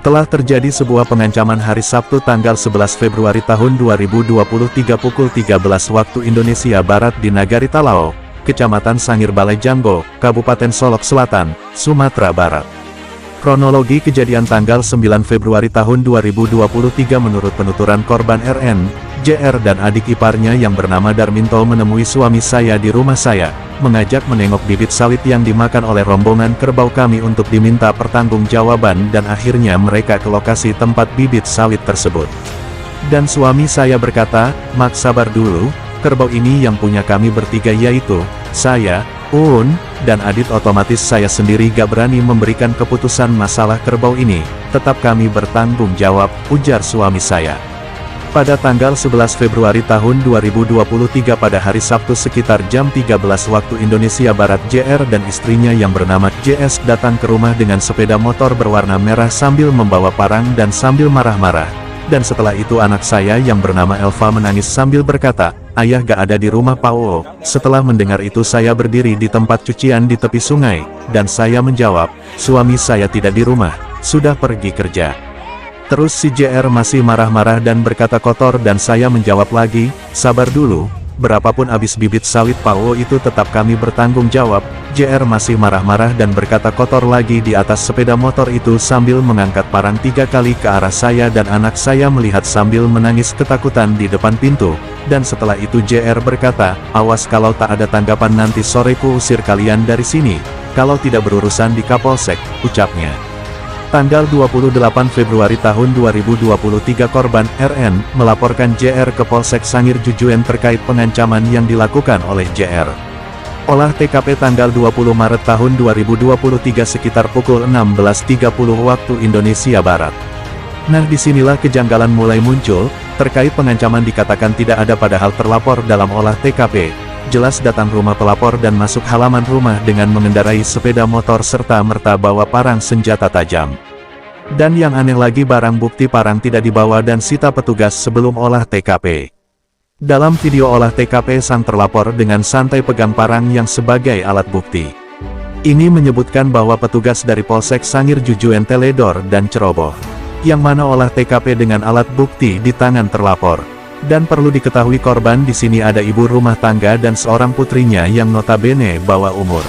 Telah terjadi sebuah pengancaman hari Sabtu tanggal 11 Februari tahun 2023 pukul 13 waktu Indonesia Barat di Nagari Talao, Kecamatan Sangir Balai Jambo, Kabupaten Solok Selatan, Sumatera Barat. Kronologi kejadian tanggal 9 Februari tahun 2023 menurut penuturan korban RN, JR dan adik iparnya yang bernama Darminto menemui suami saya di rumah saya, mengajak menengok bibit sawit yang dimakan oleh rombongan kerbau kami untuk diminta pertanggungjawaban dan akhirnya mereka ke lokasi tempat bibit sawit tersebut. Dan suami saya berkata, "Mak sabar dulu, kerbau ini yang punya kami bertiga yaitu, saya, Uun, dan Adit otomatis saya sendiri gak berani memberikan keputusan masalah kerbau ini, tetap kami bertanggung jawab," ujar suami saya. Pada tanggal 11 Februari tahun 2023 pada hari Sabtu sekitar jam 13 waktu Indonesia Barat JR dan istrinya yang bernama JS datang ke rumah dengan sepeda motor berwarna merah sambil membawa parang dan sambil marah-marah. Dan setelah itu anak saya yang bernama Elva menangis sambil berkata, "Ayah gak ada di rumah Pak Oo." Setelah mendengar itu saya berdiri di tempat cucian di tepi sungai, dan saya menjawab, "Suami saya tidak di rumah, sudah pergi kerja." Terus si JR masih marah-marah dan berkata kotor dan saya menjawab lagi, "Sabar dulu, berapapun habis bibit sawit Pak Oo itu tetap kami bertanggung jawab." JR masih marah-marah dan berkata kotor lagi di atas sepeda motor itu sambil mengangkat parang 3 kali ke arah saya dan anak saya melihat sambil menangis ketakutan di depan pintu. Dan setelah itu JR berkata, "Awas kalau tak ada tanggapan nanti sore ku usir kalian dari sini, kalau tidak berurusan di Kapolsek," ucapnya. Tanggal 28 Februari tahun 2023 korban RN melaporkan JR ke Polsek Sangir Jujuan terkait pengancaman yang dilakukan oleh JR. Olah TKP tanggal 20 Maret tahun 2023 sekitar pukul 16.30 waktu Indonesia Barat. Nah disinilah kejanggalan mulai muncul, terkait pengancaman dikatakan tidak ada padahal terlapor dalam olah TKP. Jelas datang rumah pelapor dan masuk halaman rumah dengan mengendarai sepeda motor serta merta bawa parang senjata tajam. Dan yang aneh lagi barang bukti parang tidak dibawa dan sita petugas sebelum olah TKP. Dalam video olah TKP sang terlapor dengan santai pegang parang yang sebagai alat bukti. Ini menyebutkan bahwa petugas dari Polsek Sangir Jujuan teledor dan ceroboh. Yang mana olah TKP dengan alat bukti di tangan terlapor. Dan perlu diketahui korban di sini ada ibu rumah tangga dan seorang putrinya yang notabene bawah umur.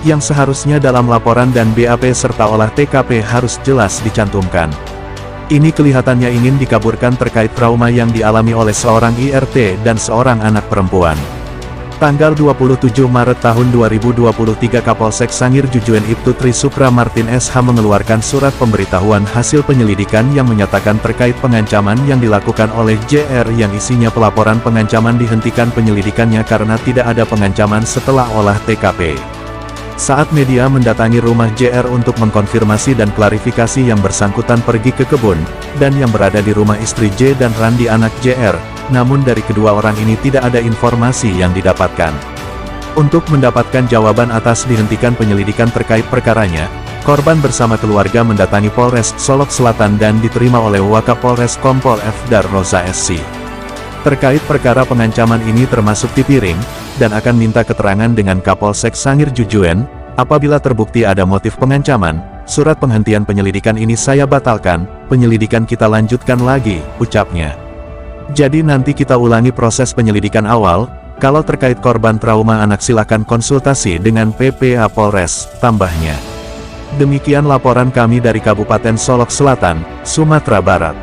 Yang seharusnya dalam laporan dan BAP serta olah TKP harus jelas dicantumkan. Ini kelihatannya ingin dikaburkan terkait trauma yang dialami oleh seorang IRT dan seorang anak perempuan. Tanggal 27 Maret tahun 2023 Kapolsek Sangir Jujuan Ibtu Tri Supra Martin SH mengeluarkan surat pemberitahuan hasil penyelidikan yang menyatakan terkait pengancaman yang dilakukan oleh JR yang isinya pelaporan pengancaman dihentikan penyelidikannya karena tidak ada pengancaman setelah olah TKP. Saat media mendatangi rumah JR untuk mengkonfirmasi dan klarifikasi yang bersangkutan pergi ke kebun, dan yang berada di rumah istri J dan Randi anak JR, namun dari kedua orang ini tidak ada informasi yang didapatkan. Untuk mendapatkan jawaban atas dihentikan penyelidikan terkait perkaranya, korban bersama keluarga mendatangi Polres Solok Selatan dan diterima oleh Wakapolres Kompol F. Darroza SC. Terkait perkara pengancaman ini termasuk dipiring, dan akan minta keterangan dengan Kapolsek Sangir Jujuan. Apabila terbukti ada motif pengancaman, surat penghentian penyelidikan ini saya batalkan, penyelidikan kita lanjutkan lagi, ucapnya. Jadi nanti kita ulangi proses penyelidikan awal, kalau terkait korban trauma anak silakan konsultasi dengan PPA Polres, tambahnya. Demikian laporan kami dari Kabupaten Solok Selatan, Sumatera Barat.